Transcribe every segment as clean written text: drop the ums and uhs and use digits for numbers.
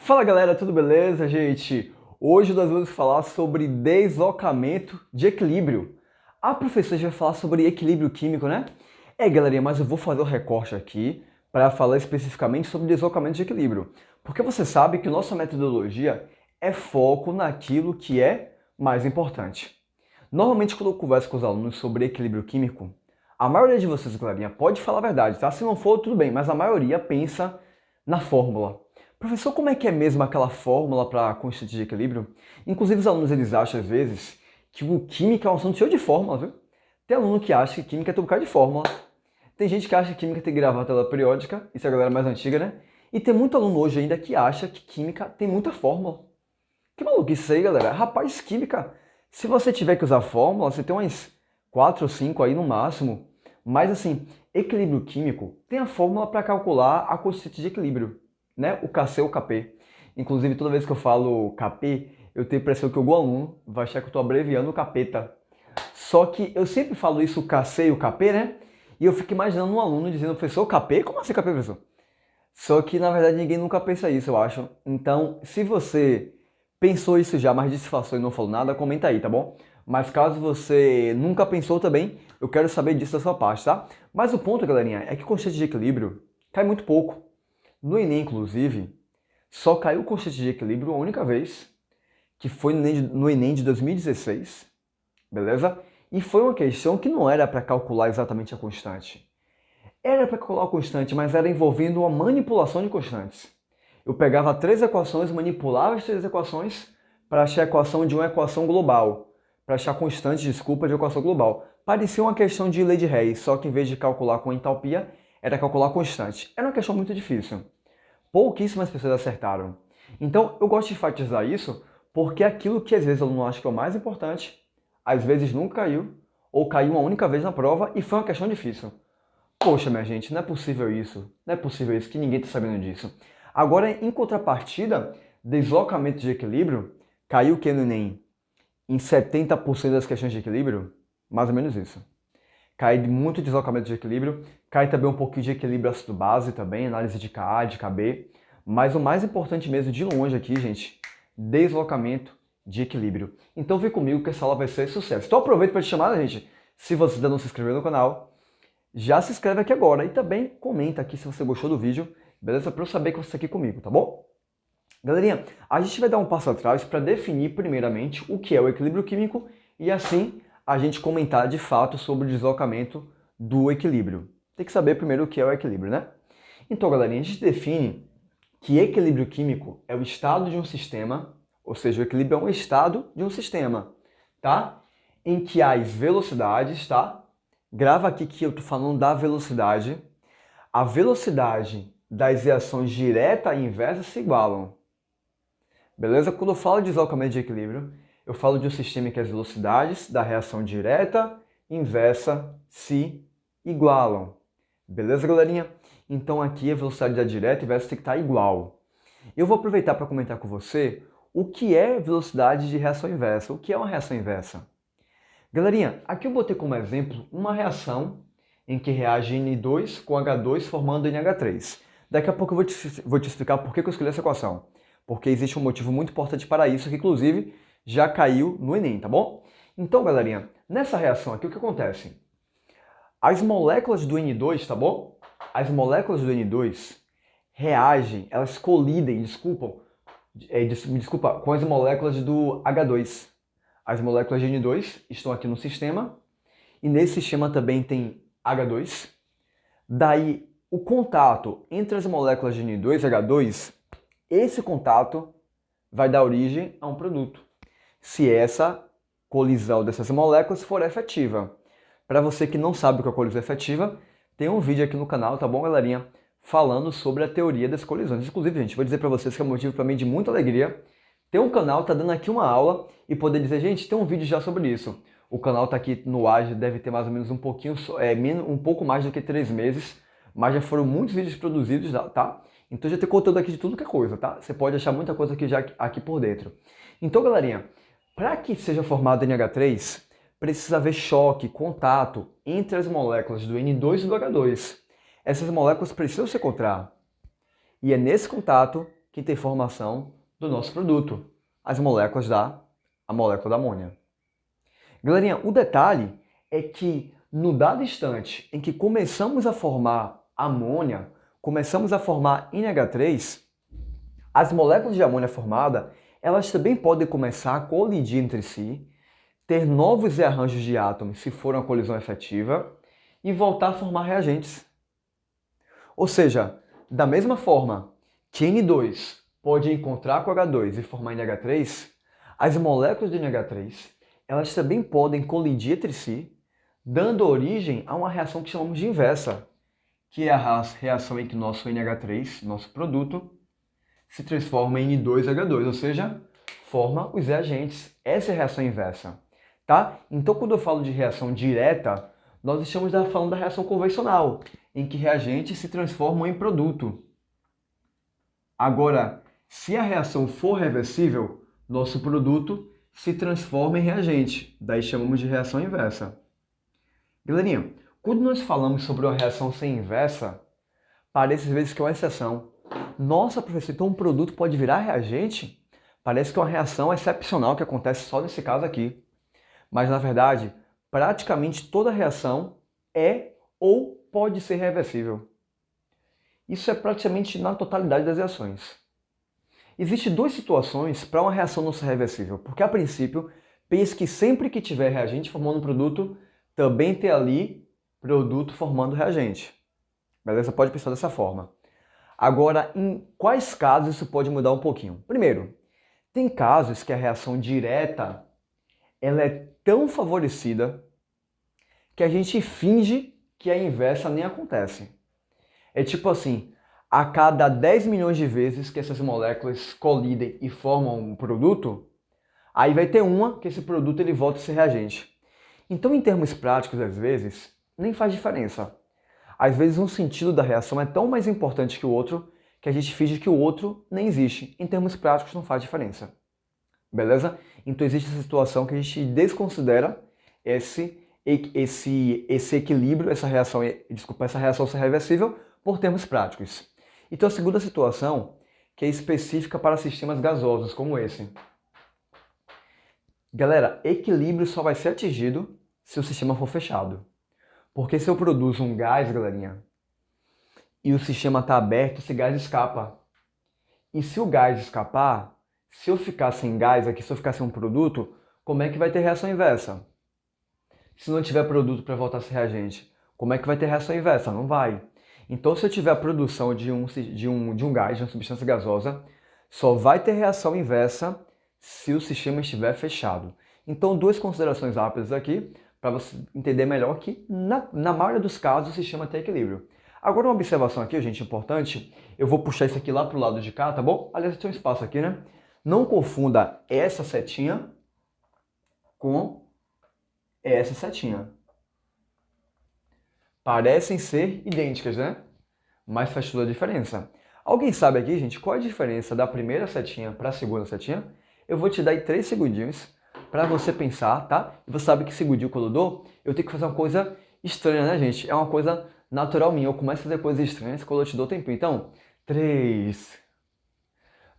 Fala galera, tudo beleza, gente? Hoje nós vamos falar sobre deslocamento de equilíbrio. A professora já vai falar sobre equilíbrio químico, né? Galerinha, mas eu vou fazer o recorte aqui para falar especificamente sobre deslocamento de equilíbrio. Porque você sabe que nossa metodologia é foco naquilo que é mais importante. Normalmente, quando eu converso com os alunos sobre equilíbrio químico, a maioria de vocês, galerinha, pode falar a verdade, tá? Se não for, tudo bem, mas a maioria pensa na fórmula. Professor, como é que é mesmo aquela fórmula para constante de equilíbrio? Inclusive, os alunos eles acham, às vezes, que o química é um assunto cheio de fórmula, viu? Tem aluno que acha que química tem um bocado de fórmula. Tem gente que acha que química tem que gravar a tabela periódica, isso é a galera mais antiga, né? E tem muito aluno hoje ainda que acha que química tem muita fórmula. Que maluquice isso aí, galera? Rapaz, química, se você tiver que usar fórmula, você tem umas 4 ou 5 aí no máximo. Mas assim, equilíbrio químico tem a fórmula para calcular a constante de equilíbrio, né? O Kc ou o Kp. Inclusive, toda vez que eu falo Kp, eu tenho a impressão que algum aluno vai achar que eu estou abreviando o capeta. Só que eu sempre falo isso, o Kc e o Kp, né? E eu fico imaginando um aluno dizendo, professor, Kp? Como assim Kp, professor? Só que, na verdade, ninguém nunca pensa isso, eu acho. Então, se você pensou isso já, mas disfarçou e não falou nada, comenta aí, tá bom? Mas caso você nunca pensou também, eu quero saber disso da sua parte, tá? Mas o ponto, galerinha, é que constante de equilíbrio cai muito pouco. No Enem, inclusive, só caiu constante de equilíbrio uma única vez, que foi no Enem de 2016, beleza? E foi uma questão que não era para calcular exatamente a constante. Era para calcular a constante, mas era envolvendo uma manipulação de constantes. Eu pegava 3 equações, manipulava as 3 equações para achar a equação de uma equação global. Para achar a constante, desculpa, de equação global. Parecia uma questão de lei de Reis, só que em vez de calcular com entalpia, era calcular a constante. Era uma questão muito difícil. Pouquíssimas pessoas acertaram. Então, eu gosto de enfatizar isso porque aquilo que às vezes eu não acho que é o mais importante, às vezes nunca caiu, ou caiu uma única vez na prova e foi uma questão difícil. Poxa, minha gente, não é possível isso. Não é possível isso, que ninguém está sabendo disso. Agora, em contrapartida, deslocamento de equilíbrio, caiu o que no Enem? Em 70% das questões de equilíbrio? Mais ou menos isso. Cai muito deslocamento de equilíbrio, cai também um pouquinho de equilíbrio ácido base também, análise de Ka, de Kb. Mas o mais importante mesmo, de longe aqui, gente, deslocamento de equilíbrio. Então vem comigo que essa aula vai ser sucesso. Então aproveita para te chamar, gente, se você ainda não se inscreveu no canal, já se inscreve aqui agora e também comenta aqui se você gostou do vídeo, beleza? Para eu saber que você está aqui comigo, tá bom? Galerinha, a gente vai dar um passo atrás para definir primeiramente o que é o equilíbrio químico e assim a gente comentar de fato sobre o deslocamento do equilíbrio. Tem que saber primeiro o que é o equilíbrio, né? Então, galerinha, a gente define que equilíbrio químico é o estado de um sistema, ou seja, o equilíbrio é um estado de um sistema, tá? Em que as velocidades, tá? Grava aqui que eu estou falando da velocidade. A velocidade das reações direta e inversa se igualam. Beleza? Quando eu falo de deslocamento de equilíbrio, eu falo de um sistema em que as velocidades da reação direta e inversa se igualam. Beleza, galerinha? Então aqui a velocidade da direta e inversa tem que estar igual. Eu vou aproveitar para comentar com você o que é velocidade de reação inversa. O que é uma reação inversa? Galerinha, aqui eu botei como exemplo uma reação em que reage N2 com H2 formando NH3. Daqui a pouco eu vou te explicar por que eu escolhi essa equação. Porque existe um motivo muito importante para isso, que inclusive já caiu no Enem, tá bom? Então, galerinha, nessa reação aqui o que acontece? As moléculas do N2, tá bom? As moléculas do N2 reagem, elas colidem, me desculpa, com as moléculas do H2. As moléculas de N2 estão aqui no sistema, e nesse sistema também tem H2. Daí, o contato entre as moléculas de N2 e H2, esse contato vai dar origem a um produto, se essa colisão dessas moléculas for efetiva. Para você que não sabe o que é colisão efetiva, tem um vídeo aqui no canal, tá bom, galerinha? Falando sobre a teoria das colisões. Inclusive, gente, vou dizer para vocês que é um motivo para mim de muita alegria ter um canal, tá dando aqui uma aula e poder dizer, gente, tem um vídeo já sobre isso. O canal tá aqui no ar, deve ter mais ou menos um pouco mais do que 3 meses, mas já foram muitos vídeos produzidos, tá? Então já tem conteúdo aqui de tudo que é coisa, tá? Você pode achar muita coisa aqui já aqui por dentro. Então, galerinha, para que seja formado NH3, precisa haver choque, contato entre as moléculas do N2 e do H2. Essas moléculas precisam se encontrar. E é nesse contato que tem formação do nosso produto, a molécula da amônia. Galerinha, o detalhe é que no dado instante em que começamos a formar amônia, começamos a formar NH3, as moléculas de amônia formada, elas também podem começar a colidir entre si, ter novos rearranjos de átomos se for uma colisão efetiva e voltar a formar reagentes. Ou seja, da mesma forma que N2 pode encontrar com H2 e formar NH3, as moléculas de NH3 elas também podem colidir entre si, dando origem a uma reação que chamamos de inversa, que é a reação em que nosso NH3, nosso produto, se transforma em N2H2, ou seja, forma os reagentes. Essa é a reação inversa. Tá? Então, quando eu falo de reação direta, nós estamos falando da reação convencional, em que reagentes se transformam em produto. Agora, se a reação for reversível, nosso produto se transforma em reagente. Daí chamamos de reação inversa. Galerinha, quando nós falamos sobre uma reação sem inversa, parece às vezes que é uma exceção. Nossa, professor, então um produto pode virar reagente? Parece que é uma reação excepcional que acontece só nesse caso aqui. Mas, na verdade, praticamente toda reação é ou pode ser reversível. Isso é praticamente na totalidade das reações. Existem duas situações para uma reação não ser reversível, porque a princípio, pense que sempre que tiver reagente formando um produto, também tem ali produto formando reagente. Beleza? Pode pensar dessa forma. Agora, em quais casos isso pode mudar um pouquinho? Primeiro, tem casos que a reação direta ela é tão favorecida que a gente finge que a inversa nem acontece. É tipo assim, a cada 10 milhões de vezes que essas moléculas colidem e formam um produto, aí vai ter uma que esse produto ele volta a ser reagente. Então, em termos práticos, às vezes, nem faz diferença. Às vezes, um sentido da reação é tão mais importante que o outro que a gente finge que o outro nem existe. Em termos práticos, não faz diferença. Beleza? Então, existe essa situação que a gente desconsidera esse equilíbrio, essa reação ser reversível por termos práticos. Então, a segunda situação, que é específica para sistemas gasosos, como esse. Galera, equilíbrio só vai ser atingido se o sistema for fechado. Porque se eu produzo um gás, galerinha, e o sistema está aberto, esse gás escapa. E se o gás escapar, se eu ficar sem gás aqui, se eu ficar sem um produto, como é que vai ter reação inversa? Se não tiver produto para voltar a ser reagente, como é que vai ter reação inversa? Não vai. Então, se eu tiver a produção de um gás, de uma substância gasosa, só vai ter reação inversa se o sistema estiver fechado. Então, duas considerações rápidas aqui, para você entender melhor que, na maioria dos casos, o sistema tem equilíbrio. Agora, uma observação aqui, gente, importante. Eu vou puxar isso aqui lá para o lado de cá, tá bom? Aliás, tem um espaço aqui, né? Não confunda essa setinha com essa setinha. Parecem ser idênticas, né? Mas faz toda a diferença. Alguém sabe aqui, gente, qual é a diferença da primeira setinha para a segunda setinha? Eu vou te dar aí 3 segundinhos para você pensar, tá? E você sabe que segundinho quando eu dou, eu tenho que fazer uma coisa estranha, né, gente? É uma coisa natural minha. Eu começo a fazer coisas estranhas quando eu te dou tempo. Então, 3,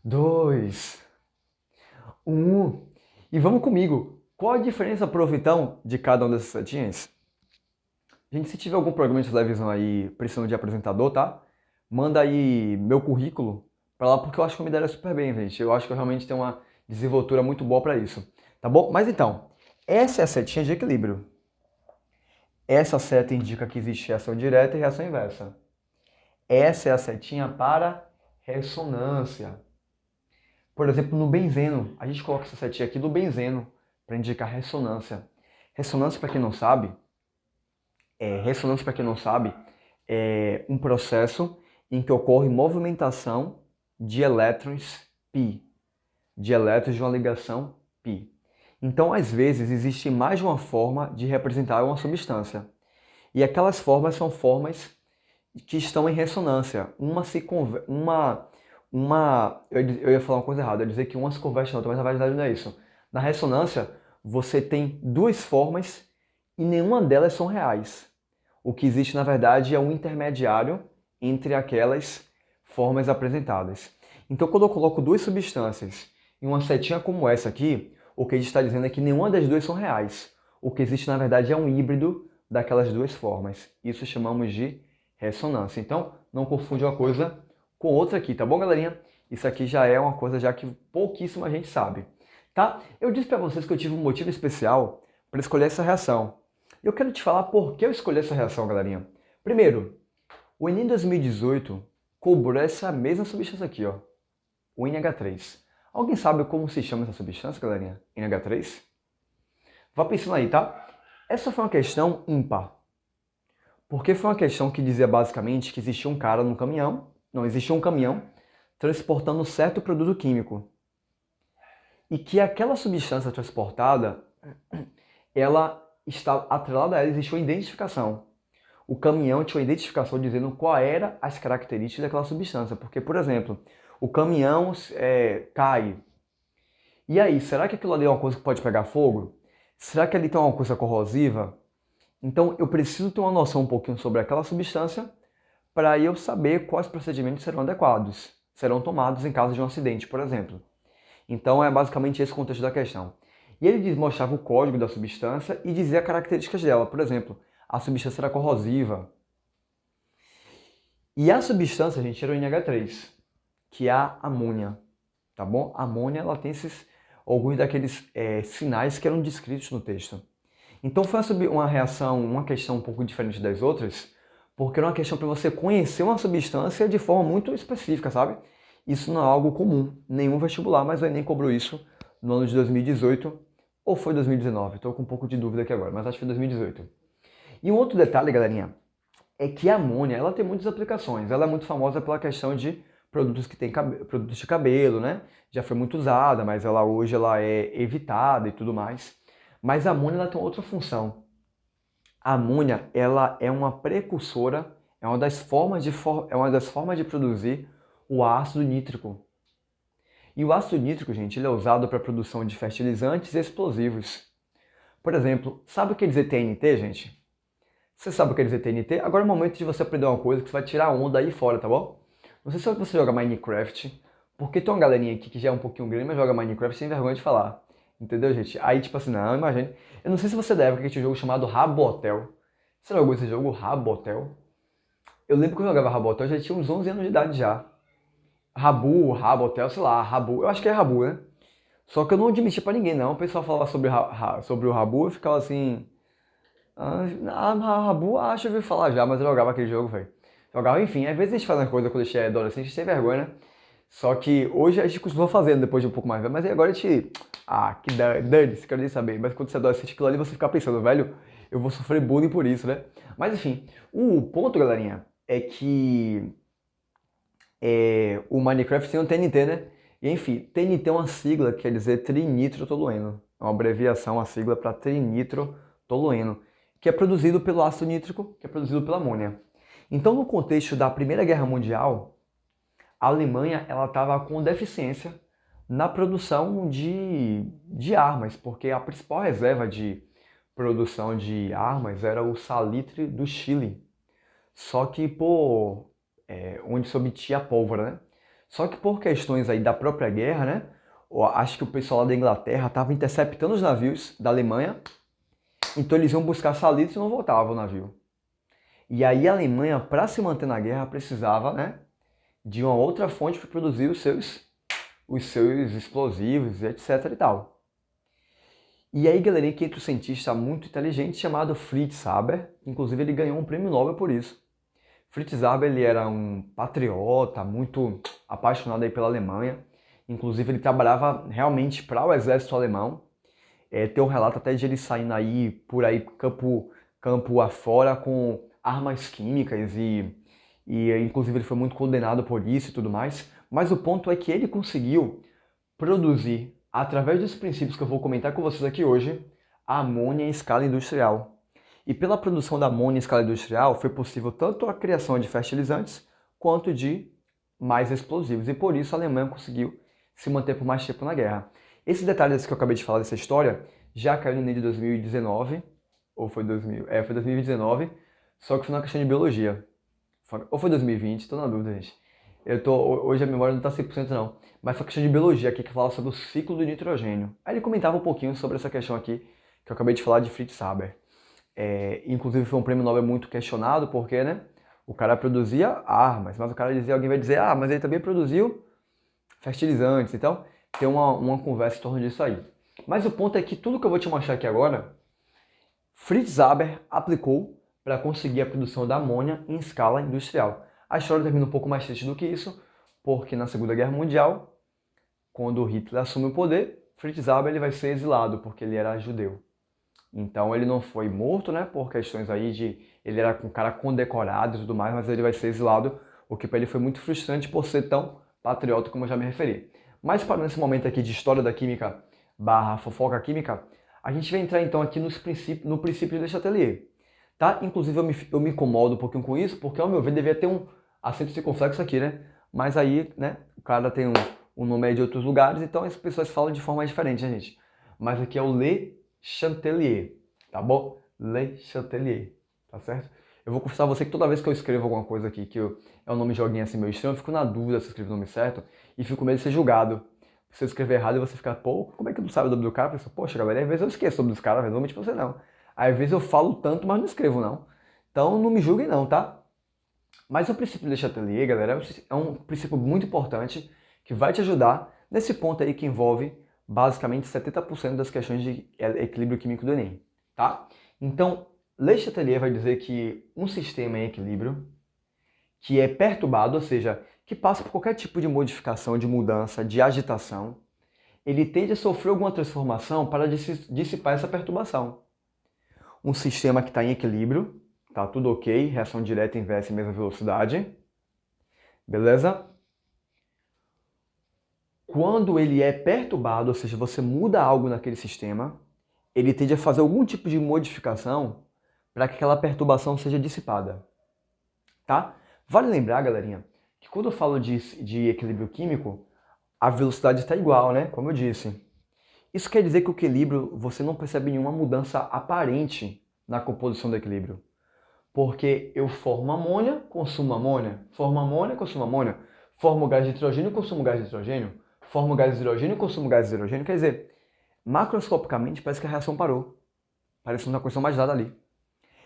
2, 1. E vamos comigo. Qual a diferença, então, de cada uma dessas setinhas? Gente, se tiver algum programa de televisão aí precisando de apresentador, tá? Manda aí meu currículo pra lá, porque eu acho que eu me daria super bem, gente. Eu acho que eu realmente tenho uma desenvoltura muito boa pra isso, tá bom? Mas então, essa é a setinha de equilíbrio. Essa seta indica que existe reação direta e reação inversa. Essa é a setinha para ressonância. Por exemplo, no benzeno, a gente coloca essa setinha aqui do benzeno para indicar ressonância. Ressonância, para quem não sabe, é um processo em que ocorre movimentação de elétrons π, de elétrons de uma ligação π. Então, às vezes, existe mais de uma forma de representar uma substância. E aquelas formas são formas que estão em ressonância. Eu ia falar uma coisa errada, eu ia dizer que uma se converte na outra, mas na verdade não é isso. Na ressonância, você tem duas formas e nenhuma delas são reais. O que existe, na verdade, é um intermediário entre aquelas formas apresentadas. Então, quando eu coloco duas substâncias em uma setinha como essa aqui, o que a gente está dizendo é que nenhuma das duas são reais. O que existe, na verdade, é um híbrido daquelas duas formas. Isso chamamos de ressonância. Então, não confunde uma coisa com outra aqui, tá bom, galerinha? Isso aqui já é uma coisa já que pouquíssima gente sabe, tá? Eu disse para vocês que eu tive um motivo especial para escolher essa reação. Eu quero te falar por que eu escolhi essa reação, galerinha. Primeiro, o Enem 2018 cobrou essa mesma substância aqui, ó, o NH3. Alguém sabe como se chama essa substância, galerinha? NH3? Vá pensando aí, tá? Essa foi uma questão ímpar. Porque foi uma questão que dizia basicamente que existia um cara no caminhão, não, existia um caminhão transportando certo produto químico. E que aquela substância transportada, ela está atrelada a ela, existe uma identificação. O caminhão tinha uma identificação dizendo qual eram as características daquela substância. Porque, por exemplo, o caminhão cai. E aí, será que aquilo ali é uma coisa que pode pegar fogo? Será que ali tem uma coisa corrosiva? Então, eu preciso ter uma noção um pouquinho sobre aquela substância para eu saber quais procedimentos serão adequados, serão tomados em caso de um acidente, por exemplo. Então, é basicamente esse o contexto da questão. E ele mostrava o código da substância e dizia características dela. Por exemplo, a substância era corrosiva. E a substância, gente, era o NH3, que é a amônia, tá bom? A amônia, ela tem alguns daqueles sinais que eram descritos no texto. Então foi uma reação, uma questão um pouco diferente das outras, porque era uma questão para você conhecer uma substância de forma muito específica, sabe? Isso não é algo comum, nenhum vestibular, mas o Enem cobrou isso no ano de 2018, ou foi 2019? Estou com um pouco de dúvida aqui agora, mas acho que foi 2018. E um outro detalhe, galerinha, é que a amônia, ela tem muitas aplicações. Ela é muito famosa pela questão de produtos que tem produtos de cabelo, né? Já foi muito usada, mas hoje ela é evitada e tudo mais. Mas a amônia ela tem outra função. A amônia ela é uma precursora, é uma das formas de produzir o ácido nítrico. E o ácido nítrico, gente, ele é usado para a produção de fertilizantes e explosivos. Por exemplo, sabe o que quer dizer TNT, gente? Você sabe o que quer dizer TNT? Agora é o momento de você aprender uma coisa que você vai tirar a onda aí fora, tá bom? Não sei se você joga Minecraft, porque tem uma galerinha aqui que já é um pouquinho grande, mas joga Minecraft sem vergonha de falar. Entendeu, gente? Aí, tipo assim, não, imagine. Eu não sei se você deve, porque tinha um jogo chamado Rabotel. Você jogou esse jogo, Rabotel? Eu lembro que eu jogava Rabotel, eu já tinha uns 11 anos de idade já. Rabotel, sei lá, Rabu. Eu acho que é Rabu, né? Só que eu não admitia pra ninguém, não. O pessoal falava sobre o Rabu e ficava assim... Rabu, acho que eu ouvi falar já, mas eu jogava aquele jogo, velho. Jogava, enfim. Às vezes a gente faz uma coisa quando a gente é adolescente, sem vergonha, né? Só que hoje a gente continua fazendo depois de um pouco mais velho. Mas agora a gente... que dane-se, quero nem saber. Mas quando você é adolescente, aquilo ali você fica pensando, velho, eu vou sofrer bullying por isso, né? Mas enfim, o ponto, galerinha, é que o Minecraft tem um TNT, né? E enfim, TNT é uma sigla que quer dizer trinitrotolueno. É uma abreviação, uma sigla para trinitrotolueno, que é produzido pelo ácido nítrico, que é produzido pela amônia. Então, no contexto da Primeira Guerra Mundial, a Alemanha estava com deficiência na produção de armas, porque a principal reserva de produção de armas era o salitre do Chile. Só que onde se obtinha a pólvora, né? Só que por questões aí da própria guerra, né? Acho que o pessoal lá da Inglaterra estava interceptando os navios da Alemanha, então eles iam buscar salitre e não voltavam o navio. E aí a Alemanha, para se manter na guerra, precisava, né, de uma outra fonte para produzir os seus explosivos, etc e tal. E aí, galerinha, que entra um cientista muito inteligente chamado Fritz Haber, inclusive ele ganhou um prêmio Nobel por isso. Fritz Haber, ele era um patriota, muito apaixonado aí pela Alemanha. Inclusive, ele trabalhava realmente para o exército alemão. Tem um relato até de ele saindo aí, por aí, campo afora, com armas químicas e inclusive ele foi muito condenado por isso e tudo mais. Mas o ponto é que ele conseguiu produzir, através dos princípios que eu vou comentar com vocês aqui hoje, a amônia em escala industrial. E pela produção da amônia em escala industrial, foi possível tanto a criação de fertilizantes, quanto de mais explosivos. E por isso a Alemanha conseguiu se manter por mais tempo na guerra. Esse detalhe que eu acabei de falar dessa história, já caiu no Enem de 2019, ou foi foi 2019, só que foi uma questão de biologia. Ou foi 2020, tô na dúvida, gente. Hoje a memória não está 100% não, mas foi questão de biologia aqui que fala sobre o ciclo do nitrogênio. Aí ele comentava um pouquinho sobre essa questão aqui que eu acabei de falar de Fritz Haber. Inclusive foi um prêmio Nobel muito questionado porque, né, o cara produzia armas, mas o cara dizia, alguém vai dizer, mas ele também produziu fertilizantes, então tem uma conversa em torno disso aí. Mas o ponto é que tudo que eu vou te mostrar aqui agora, Fritz Haber aplicou para conseguir a produção da amônia em escala industrial. A história termina um pouco mais triste do que isso, porque na Segunda Guerra Mundial, quando Hitler assume o poder, Fritz Haber ele vai ser exilado, porque ele era judeu. Então ele não foi morto, né, por questões aí de... Ele era um cara condecorado e tudo mais, mas ele vai ser exilado, o que para ele foi muito frustrante por ser tão patriota como eu já me referi. Mas para nesse momento aqui de história da química / fofoca química, a gente vai entrar então aqui no princípio de Le Chatelier. Tá? Inclusive eu me incomodo um pouquinho com isso, porque ao meu ver devia ter um acento circunflexo aqui, né? Mas aí, né, o cara tem um nome aí de outros lugares, então as pessoas falam de forma diferente, né, gente? Mas aqui é o Le Chatelier, tá bom? Le Chatelier, tá certo? Eu vou confessar a você que toda vez que eu escrevo alguma coisa aqui, é um nome de joguinho assim meio estranho, eu fico na dúvida se eu escrevo o nome certo e fico com medo de ser julgado. Se eu escrever errado e você ficar, pô, como é que tu sabe o nome do cara? Eu penso, poxa, galera, às vezes eu esqueço o nome dos caras, realmente você não. Às vezes eu falo tanto, mas não escrevo não. Então não me julguem não, tá? Mas o princípio de Chatelier, galera, é um princípio muito importante que vai te ajudar nesse ponto aí que envolve basicamente 70% das questões de equilíbrio químico do Enem, tá? Então, Le Chatelier vai dizer que um sistema em equilíbrio que é perturbado, ou seja, que passa por qualquer tipo de modificação, de mudança, de agitação, ele tende a sofrer alguma transformação para dissipar essa perturbação. Um sistema que está em equilíbrio, tá tudo ok, reação direta, inversa e mesma velocidade, beleza? Quando ele é perturbado, ou seja, você muda algo naquele sistema, ele tende a fazer algum tipo de modificação para que aquela perturbação seja dissipada, tá? Vale lembrar, galerinha, que quando eu falo de equilíbrio químico, a velocidade está igual, né? Como eu disse. Isso quer dizer que o equilíbrio, você não percebe nenhuma mudança aparente na composição do equilíbrio. Porque eu formo amônia, consumo amônia, formo amônia, consumo amônia, formo gás de nitrogênio, consumo gás de nitrogênio, formo gás de hidrogênio, consumo gás de hidrogênio. Quer dizer, macroscopicamente parece que a reação parou. Parece uma coisa mais dada ali.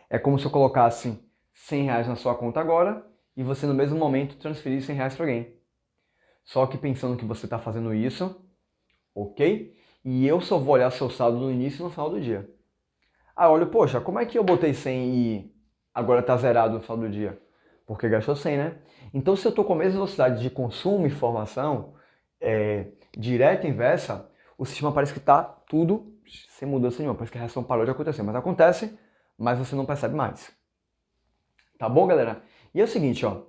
É como se eu colocasse 100 reais na sua conta agora e você no mesmo momento transferir 100 reais para alguém. Só que pensando que você está fazendo isso, ok? E eu só vou olhar seu saldo no início e no final do dia. Aí eu olho, poxa, como é que eu botei 100 e agora está zerado no final do dia? Porque gastou 100, né? Então se eu estou com a mesma velocidade de consumo e formação, direta e inversa, o sistema parece que está tudo sem mudança nenhuma. Parece que a reação parou de acontecer. Mas acontece, mas você não percebe mais. Tá bom, galera? E é o seguinte, ó.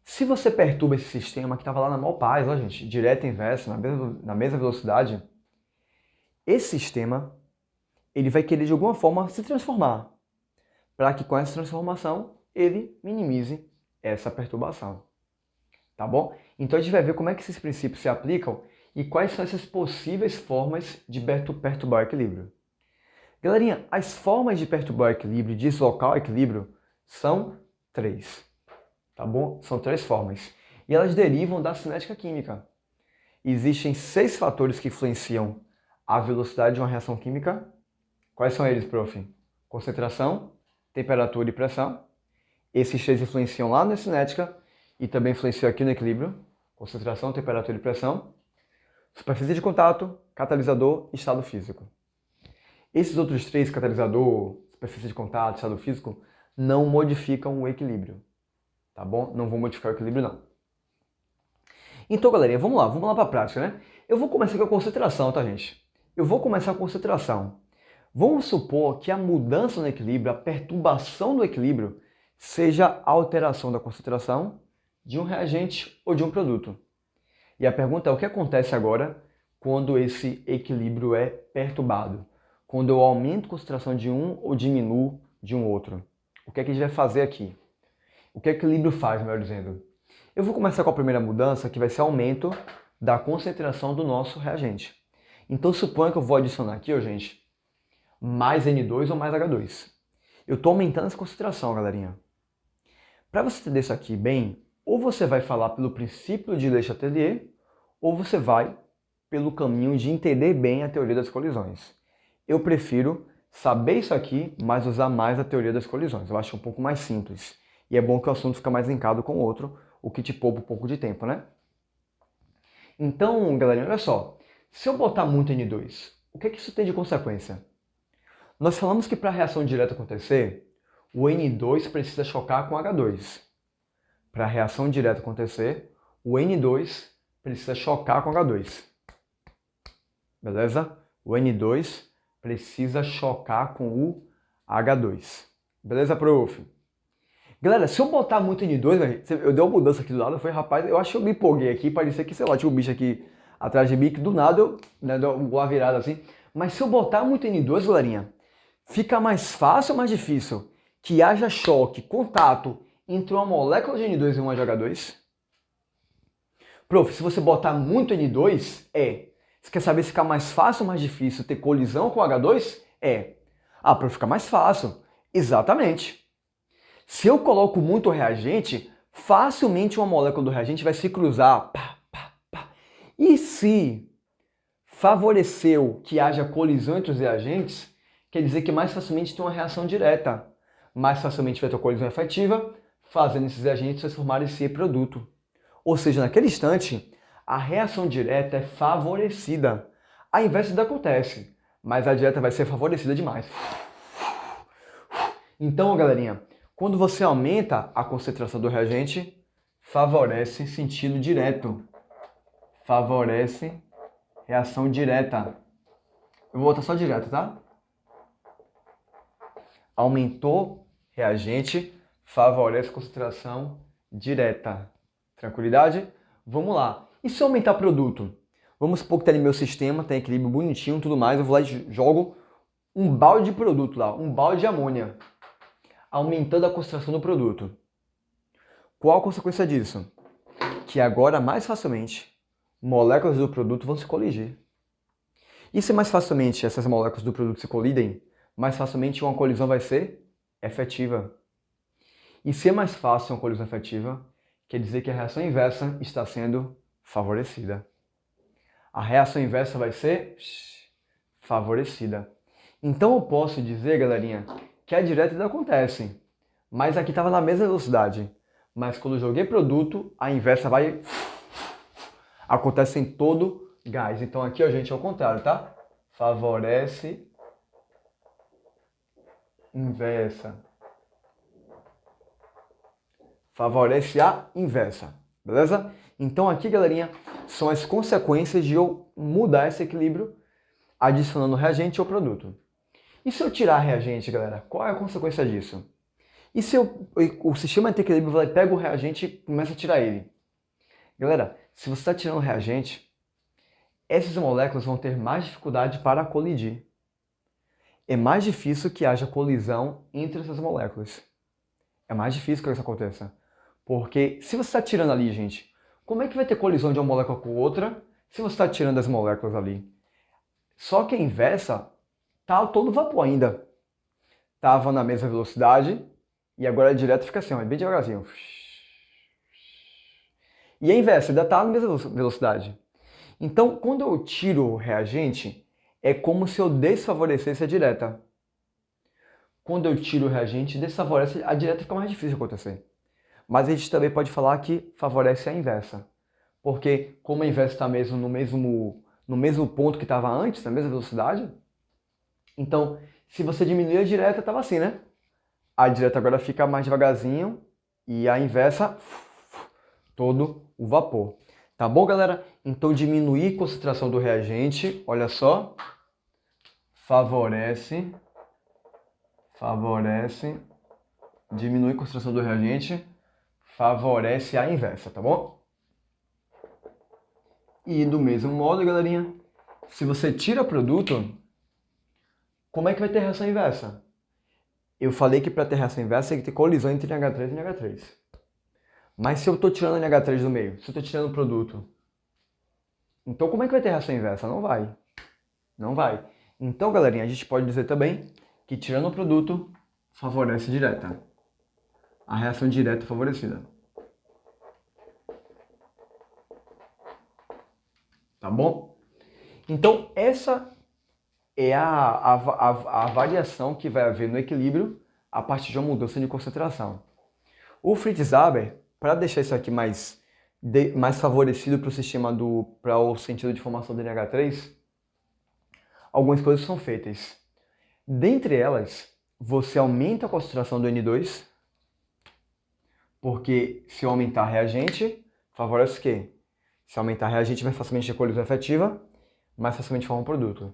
Se você perturba esse sistema que estava lá na maior paz, ó, gente, direta e inversa, na mesma velocidade, esse sistema ele vai querer de alguma forma se transformar, para que com essa transformação ele minimize essa perturbação. Tá bom? Então a gente vai ver como é que esses princípios se aplicam e quais são essas possíveis formas de perturbar o equilíbrio. Galerinha, as formas de perturbar o equilíbrio, de deslocar o equilíbrio, são 3. Tá bom? São 3 formas. E elas derivam da cinética química. Existem 6 fatores que influenciam a velocidade de uma reação química. Quais são eles, prof? Concentração, temperatura e pressão. Esses 3 influenciam lá na cinética e também influenciam aqui no equilíbrio. Concentração, temperatura e pressão. Superfície de contato, catalisador e estado físico. Esses outros 3, catalisador, superfície de contato, estado físico, não modificam o equilíbrio. Tá bom? Não vão modificar o equilíbrio, não. Então, galerinha, vamos lá para a prática, né? Eu vou começar com a concentração, tá, gente? Eu vou começar com a concentração. Vamos supor que a mudança no equilíbrio, a perturbação do equilíbrio, seja a alteração da concentração de um reagente ou de um produto. E a pergunta é o que acontece agora quando esse equilíbrio é perturbado? Quando eu aumento a concentração de um ou diminuo de um outro? O que é que a gente vai fazer aqui? O que o equilíbrio faz, melhor dizendo? Eu vou começar com a primeira mudança, que vai ser o aumento da concentração do nosso reagente. Então suponha que eu vou adicionar aqui, ó, gente, mais N2 ou mais H2. Eu estou aumentando essa concentração, galerinha. Para você entender isso aqui bem, Ou você vai falar pelo princípio de Le Chatelier, ou você vai pelo caminho de entender bem a teoria das colisões. Eu prefiro saber isso aqui, mas usar mais a teoria das colisões. Eu acho um pouco mais simples. E é bom que o assunto fica mais linkado com o outro, o que te poupa um pouco de tempo, né? Então, galerinha, olha só. Se eu botar muito N2, o que isso tem de consequência? Nós falamos que para a reação direta acontecer, o N2 precisa chocar com H2. Para a reação direta acontecer, o N2 precisa chocar com H2. Beleza? O N2 precisa chocar com o H2. Beleza, prof? Galera, se eu botar muito N2, eu dei uma mudança aqui do lado, foi, rapaz, eu acho que eu me empolguei aqui, parecia que, sei lá, tinha um bicho aqui atrás de mim, que do nada eu dou uma virada assim. Mas se eu botar muito N2, galerinha, fica mais fácil ou mais difícil que haja choque, contato entre uma molécula de N2 e uma de H2? Prof, se você botar muito N2, você quer saber se fica mais fácil ou mais difícil ter colisão com H2? Ah, prof, fica mais fácil. Exatamente. Se eu coloco muito reagente, facilmente uma molécula do reagente vai se cruzar. Pá, pá, pá. E se favoreceu que haja colisão entre os reagentes, quer dizer que mais facilmente tem uma reação direta. Mais facilmente vai ter colisão efetiva, fazendo esses reagentes transformarem esse produto. Ou seja, naquele instante, a reação direta é favorecida. A inversa acontece, mas a direta vai ser favorecida demais. Então, galerinha, quando você aumenta a concentração do reagente, favorece sentido direto. Favorece reação direta. Eu vou botar só direto, tá? Aumentou reagente, favorece concentração direta. Tranquilidade? Vamos lá. E se eu aumentar produto? Vamos supor que está no meu sistema, tem equilíbrio bonitinho e tudo mais, eu vou lá e jogo um balde de produto lá, um balde de amônia, aumentando a concentração do produto. Qual a consequência disso? Que agora, mais facilmente, moléculas do produto vão se colidir. E se mais facilmente essas moléculas do produto se colidem, mais facilmente uma colisão vai ser efetiva. E se é mais fácil uma colisão efetiva, quer dizer que a reação inversa está sendo favorecida. A reação inversa vai ser favorecida. Então eu posso dizer, galerinha, que a direta ainda acontece, mas aqui estava na mesma velocidade. Mas quando eu joguei produto, a inversa vai... acontece em todo gás. Então aqui, ó, gente, é o contrário, tá? Favorece inversa. Favorece a inversa, beleza? Então aqui, galerinha, são as consequências de eu mudar esse equilíbrio adicionando reagente ao produto. E se eu tirar reagente, galera, qual é a consequência disso? E se o sistema de equilíbrio vai pega o reagente e começa a tirar ele? Galera, se você está tirando o reagente, essas moléculas vão ter mais dificuldade para colidir. É mais difícil que haja colisão entre essas moléculas. É mais difícil que isso aconteça. Porque se você está tirando ali, gente, como é que vai ter colisão de uma molécula com outra se você está tirando as moléculas ali? Só que a inversa tá todo vapor ainda. Tava na mesma velocidade e agora direto fica assim, ó, bem devagarzinho. E a inversa ainda tá na mesma velocidade. Então, quando eu tiro o reagente, é como se eu desfavorecesse a direta. Quando eu tiro o reagente, desfavorece, a direta fica mais difícil de acontecer. Mas a gente também pode falar que favorece a inversa. Porque como a inversa está mesmo no mesmo ponto que estava antes, na mesma velocidade, então, se você diminuir a direta, estava assim, né? A direta agora fica mais devagarzinho e a inversa, todo o vapor. Tá bom, galera? Então, diminuir a concentração do reagente, olha só, favorece, diminuir a concentração do reagente, favorece a inversa, tá bom? E do mesmo modo, galerinha, se você tira produto, como é que vai ter reação inversa? Eu falei que para ter reação inversa tem que ter colisão entre NH3 e NH3. Mas se eu estou tirando NH3 do meio, se eu estou tirando o produto, então como é que vai ter reação inversa? Não vai. Não vai. Então, galerinha, a gente pode dizer também que tirando o produto, favorece direta. A reação direta é favorecida. tá bom? Então, essa é a variação que vai haver no equilíbrio a partir de uma mudança de concentração. O Fritz Haber, para deixar isso aqui mais favorecido para o sistema para o sentido de formação do NH3, algumas coisas são feitas. Dentre elas, você aumenta a concentração do N2, porque se aumentar a reagente, favorece o quê? Se aumentar a reagente, mais facilmente a colisão efetiva, mais facilmente forma um produto.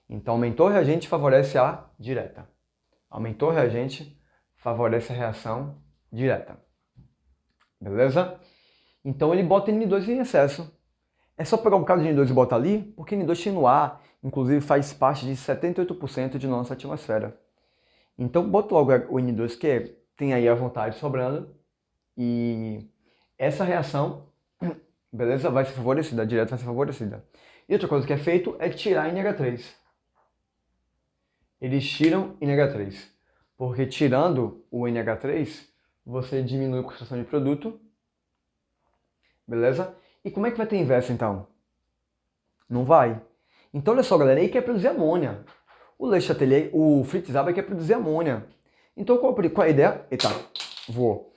Então, aumentou a reagente, favorece a direta. Aumentou a reagente, favorece a reação direta. Beleza? Então, ele bota N2 em excesso. É só pegar um bocado de N2 e botar ali, porque N2 no ar, inclusive, faz parte de 78% de nossa atmosfera. Então, bota logo o N2, que tem aí a vontade sobrando, e essa reação, beleza, vai ser favorecida, a direta vai ser favorecida. E outra coisa que é feito é tirar NH3. Eles tiram NH3, porque tirando o NH3, você diminui a concentração de produto, beleza? E como é que vai ter inverso então? Não vai. Então olha só, galera, aí quer produzir amônia. O Le Chatelier, o Fritz Haber quer produzir amônia. Então qual a ideia? Eita, voou.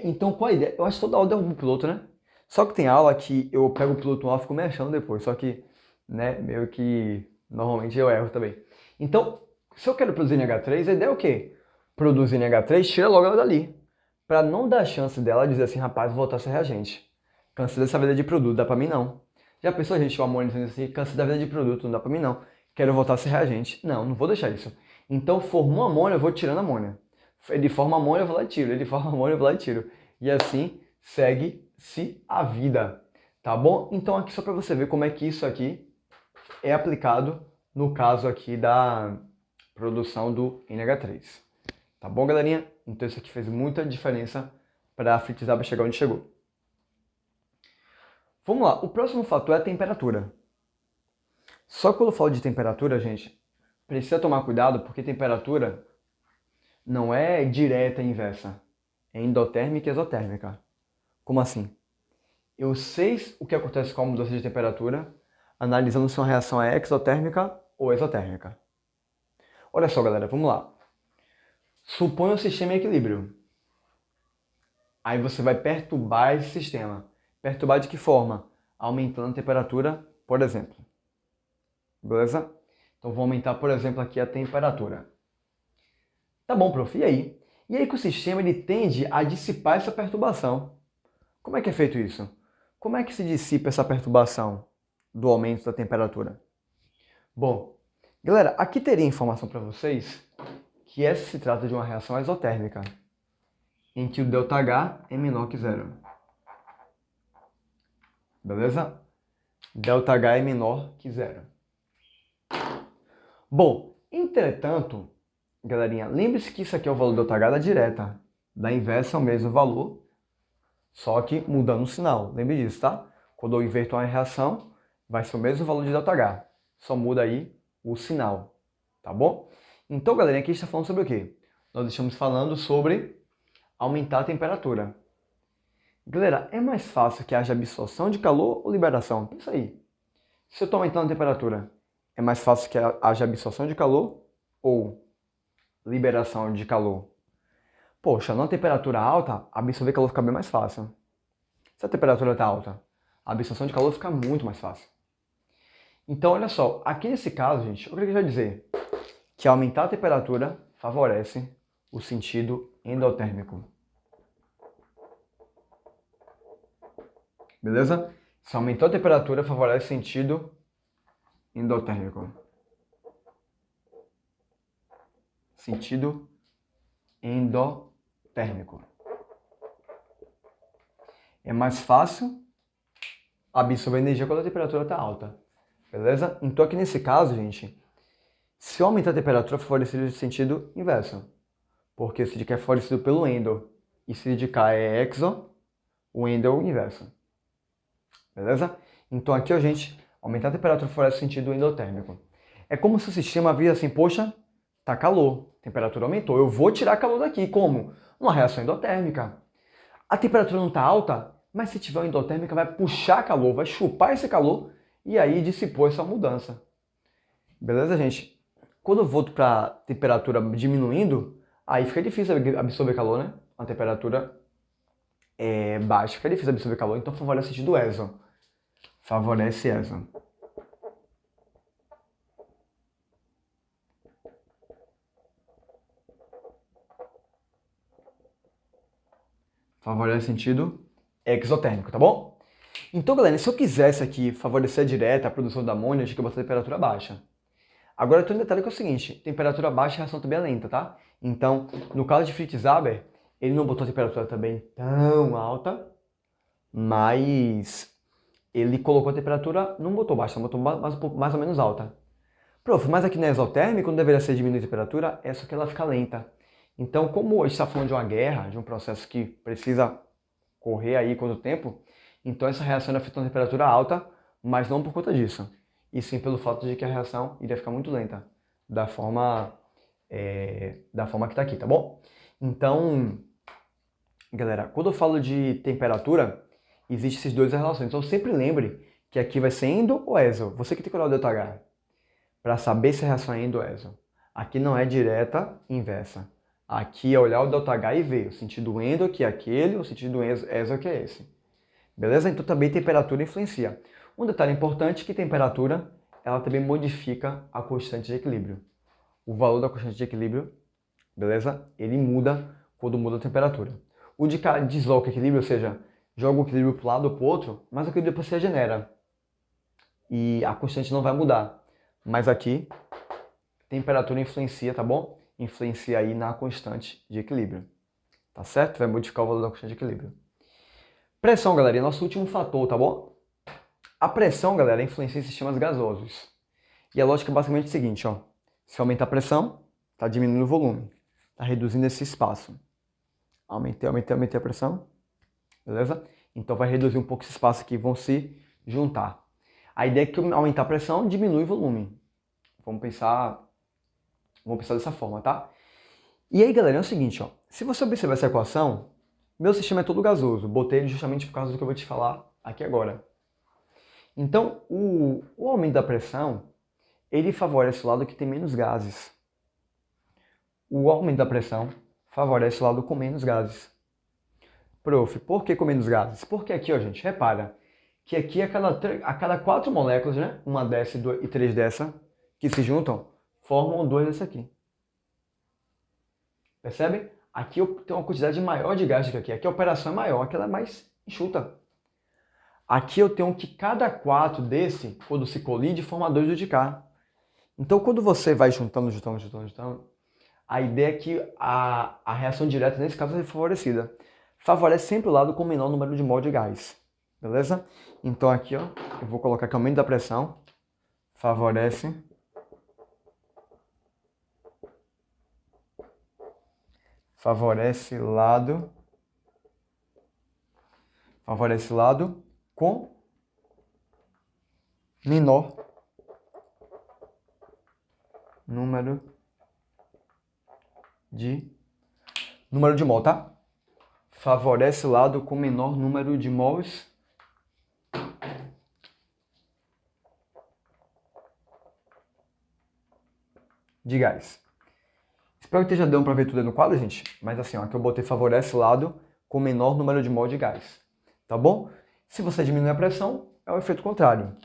Então qual a ideia? Eu acho que toda aula derruba o piloto, né? Só que tem aula que eu pego o piloto no ar e fico me achando depois. Só que, né, meio que normalmente eu erro também. Então, se eu quero produzir NH3, a ideia é o quê? Produzir NH3, tira logo ela dali. Pra não dar chance dela dizer assim, rapaz, vou voltar a ser reagente. Cansei dessa vida de produto, dá pra mim não. Já pensou a gente, o amônia dizendo assim, cansei da vida de produto, não dá pra mim não. Quero voltar a ser reagente. Não, não vou deixar isso. Então, formou amônia, eu vou tirando amônia. Ele forma amônia, eu vou lá e tiro. Ele forma amônia, eu vou lá e tiro. E assim, segue-se a vida. Tá bom? Então, aqui só pra você ver como é que isso aqui é aplicado no caso aqui da produção do NH3. Tá bom, galerinha? Então isso aqui fez muita diferença para a Fritz Haber chegar onde chegou. Vamos lá, o próximo fator é a temperatura. Só que quando eu falo de temperatura, gente, precisa tomar cuidado porque temperatura não é direta e inversa. É endotérmica e exotérmica. Como assim? Eu sei o que acontece com a mudança de temperatura analisando se uma reação é exotérmica ou exotérmica. Olha só, galera, vamos lá. Suponha um sistema em equilíbrio. Aí você vai perturbar esse sistema. Perturbar de que forma? Aumentando a temperatura, por exemplo. Beleza? Então vou aumentar, por exemplo, aqui a temperatura. Tá bom, prof, e aí? E aí que o sistema ele tende a dissipar essa perturbação. Como é que é feito isso? Como é que se dissipa essa perturbação do aumento da temperatura? Bom, galera, aqui teria informação para vocês que essa se trata de uma reação exotérmica, em que o ΔH é menor que zero. Beleza? ΔH é menor que zero. Bom, entretanto, galerinha, lembre-se que isso aqui é o valor do ΔH da direta. Da inversa é o mesmo valor, só que mudando o sinal. Lembre disso, tá? Quando eu inverto uma reação, vai ser o mesmo valor de ΔH. Só muda aí o sinal, tá bom? Então, galerinha, aqui a gente está falando sobre o quê? Nós estamos falando sobre aumentar a temperatura. Galera, é mais fácil que haja absorção de calor ou liberação? Pensa aí. Se eu estou aumentando a temperatura, é mais fácil que haja absorção de calor ou liberação de calor? Poxa, numa temperatura alta, absorver calor fica bem mais fácil. Se a temperatura está alta, a absorção de calor fica muito mais fácil. Então, olha só, aqui nesse caso, gente, eu queria dizer que aumentar a temperatura favorece o sentido endotérmico. Beleza? Se aumentou a temperatura, favorece o sentido endotérmico. Sentido endotérmico. É mais fácil absorver energia quando a temperatura está alta. Beleza? Então aqui nesse caso, gente, se eu aumentar a temperatura, favorece o sentido inverso. Porque se é favorecido pelo endo e se de cá é exo, o endo é o inverso. Beleza? Então aqui, ó, gente, aumentar a temperatura favorece o sentido endotérmico. É como se o sistema visse assim, poxa, tá calor, a temperatura aumentou, eu vou tirar calor daqui. Como? Uma reação endotérmica. A temperatura não está alta, mas se tiver uma endotérmica vai puxar calor, vai chupar esse calor e aí dissipou essa mudança. Beleza, gente? Quando eu volto para temperatura diminuindo, aí fica difícil absorver calor, né? A temperatura baixa, fica difícil absorver calor, então favorece o sentido ESO. Favorece ESO. Favorece sentido exotérmico, tá bom? Então, galera, se eu quisesse aqui favorecer direta a produção da amônia, eu tinha que botar a temperatura baixa. Agora tem um detalhe que é o seguinte, temperatura baixa a reação também é lenta, tá? Então, no caso de Fritz-Haber, ele não botou a temperatura também tão alta, mas ele colocou a temperatura, não botou baixa, botou mais ou menos alta. Prof, mas aqui no exotérmico não deveria ser diminuir a temperatura, é só que ela fica lenta. Então, como a gente está falando de uma guerra, de um processo que precisa correr aí quanto tempo, então essa reação é feita a temperatura alta, mas não por conta disso, e sim pelo fato de que a reação iria ficar muito lenta, da forma que está aqui, tá bom? Então, galera, quando eu falo de temperatura, existem esses dois relações. Então sempre lembre que aqui vai ser endo ou exo. Você que tem que olhar o ΔH para saber se a reação é endo ou exo. Aqui não é direta inversa. Aqui é olhar o ΔH e ver o sentido endo que é aquele, o sentido exo que é esse. Beleza? Então também temperatura influencia. Um detalhe importante é que temperatura ela também modifica a constante de equilíbrio. O valor da constante de equilíbrio, beleza? Ele muda quando muda a temperatura. O de cá desloca o equilíbrio, ou seja, joga o equilíbrio para um lado ou para o outro, mas o equilíbrio depois se regenera. E a constante não vai mudar. Mas aqui, temperatura influencia, tá bom? Influencia aí na constante de equilíbrio. Tá certo? Vai modificar o valor da constante de equilíbrio. Pressão, galera, é nosso último fator, tá bom? A pressão, galera, influencia em sistemas gasosos. E a lógica é basicamente o seguinte, ó. Se aumenta a pressão, está diminuindo o volume. Está reduzindo esse espaço. Aumentei a pressão. Beleza? Então vai reduzir um pouco esse espaço aqui, vão se juntar. A ideia é que aumentar a pressão diminui o volume. Vamos pensar dessa forma, tá? E aí, galera, é o seguinte, ó. Se você observar essa equação, meu sistema é todo gasoso. Botei ele justamente por causa do que eu vou te falar aqui agora. Então, o aumento da pressão, ele favorece o lado que tem menos gases. O aumento da pressão favorece o lado com menos gases. Prof, por que com menos gases? Porque aqui, ó, gente, repara que aqui a cada 4 moléculas, né, uma dessa e 3 dessa, que se juntam, formam 2 dessa aqui. Percebe? Aqui eu tenho uma quantidade maior de gás do que aqui. Aqui a operação é maior, aqui ela é mais enxuta. Aqui eu tenho que cada 4 desse, quando se colide, forma 2 do de cá. Então, quando você vai juntando, a ideia é que a reação direta, nesse caso, é favorecida. Favorece sempre o lado com menor número de mol de gás. Beleza? Então aqui, ó, eu vou colocar que aumento da pressão favorece lado com menor número de mol, tá? Favorece o lado com menor número de mols de gás. Espero que esteja dando para ver tudo aí no quadro, gente. Mas assim, ó, que eu botei favorece o lado com menor número de mol de gás. Tá bom? Se você diminuir a pressão, é o efeito contrário.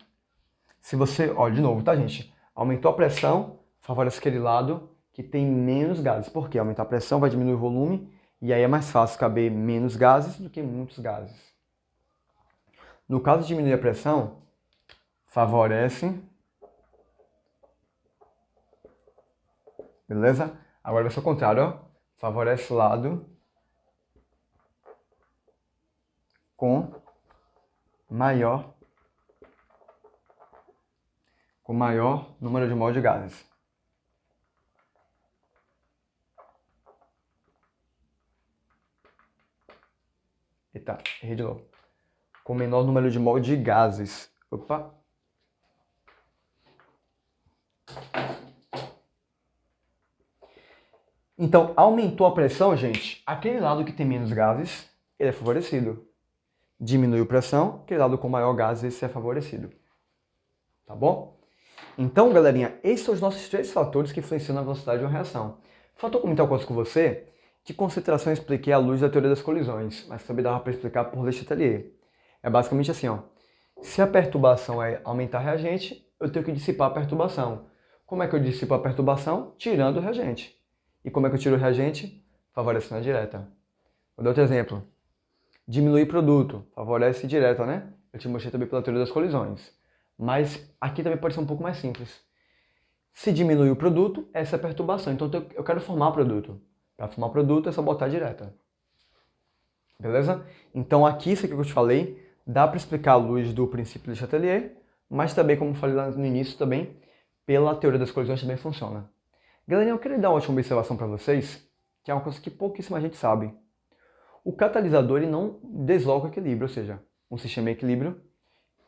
Se você, ó, de novo, tá, gente? Aumentou a pressão, favorece aquele lado que tem menos gases. Por quê? Aumentar a pressão vai diminuir o volume e aí é mais fácil caber menos gases do que muitos gases. No caso de diminuir a pressão, favorece. Beleza? Agora vai ser o contrário, ó. Favorece o lado com maior número de mol de gases. Eita, errei de novo. Com menor número de mol de gases. Opa. Então, aumentou a pressão, gente, aquele lado que tem menos gases, ele é favorecido. Diminuiu a pressão, aquele lado com maior gases, esse é favorecido. tá bom? Então, galerinha, esses são os nossos 3 fatores que influenciam na velocidade de uma reação. Faltou comentar uma coisa com você, que concentração eu expliquei à luz da teoria das colisões, mas também dava para explicar por Le Chatelier. É basicamente assim, ó. Se a perturbação é aumentar reagente, eu tenho que dissipar a perturbação. Como é que eu dissipo a perturbação? Tirando o reagente. E como é que eu tiro o reagente? Favorecendo a direta. Vou dar outro exemplo. Diminuir produto. Favorece direta, né? Eu te mostrei também pela teoria das colisões. Mas aqui também pode ser um pouco mais simples. Se diminuir o produto, essa é a perturbação. Então eu quero formar produto. Para formar produto é só botar direta. Beleza? Então aqui, isso aqui que eu te falei, dá para explicar à luz do princípio de Chatelier, mas também, como eu falei lá no início, também, pela teoria das colisões também funciona. Galerinha, eu queria dar uma última observação para vocês, que é uma coisa que pouquíssima gente sabe. O catalisador ele não desloca o equilíbrio, ou seja, um sistema em equilíbrio,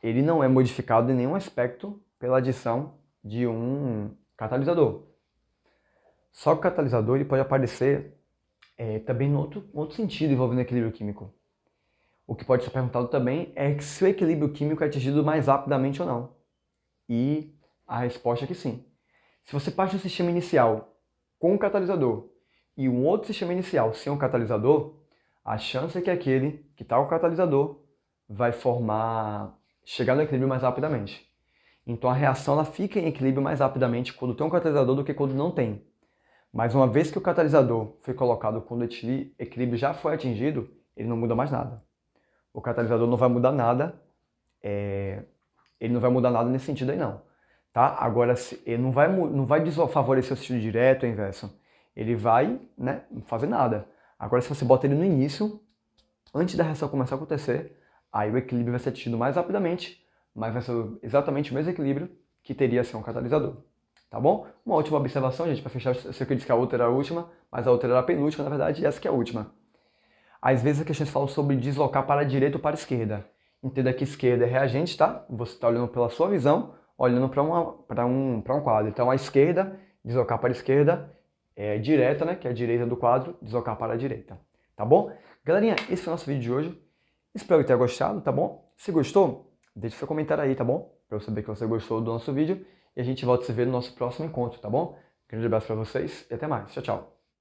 ele não é modificado em nenhum aspecto pela adição de um catalisador. Só que o catalisador ele pode aparecer também em outro sentido envolvendo equilíbrio químico. O que pode ser perguntado também é se o equilíbrio químico é atingido mais rapidamente ou não. E a resposta é que sim. Se você parte de um sistema inicial com um catalisador e um outro sistema inicial sem um catalisador, a chance é que aquele que está com o catalisador vai chegar no equilíbrio mais rapidamente. Então a reação ela fica em equilíbrio mais rapidamente quando tem um catalisador do que quando não tem. Mas uma vez que o catalisador foi colocado quando o equilíbrio já foi atingido, ele não muda mais nada. O catalisador não vai mudar nada, ele não vai mudar nada nesse sentido aí não. Tá? Agora, ele não vai desfavorecer o sentido direto ou inverso. Ele vai, né, não fazer nada. Agora, se você bota ele no início, antes da reação começar a acontecer, aí o equilíbrio vai ser atingido mais rapidamente, mas vai ser exatamente o mesmo equilíbrio que teria sem um catalisador. Tá bom? Uma última observação, gente, para fechar. Eu sei que eu disse que a outra era a última, mas a outra era a penúltima, na verdade, e essa que é a última. Às vezes as questões falam sobre deslocar para a direita ou para a esquerda. Entenda que esquerda é reagente, tá? Você está olhando pela sua visão, olhando para um quadro. Então a esquerda, deslocar para a esquerda, é direta, né? Que é a direita do quadro, deslocar para a direita. Tá bom? Galerinha, esse foi o nosso vídeo de hoje. Espero que tenha gostado, tá bom? Se gostou, deixe seu comentário aí, tá bom? Para eu saber que você gostou do nosso vídeo. E a gente volta a se ver no nosso próximo encontro, tá bom? Grande abraço para vocês e até mais. Tchau, tchau.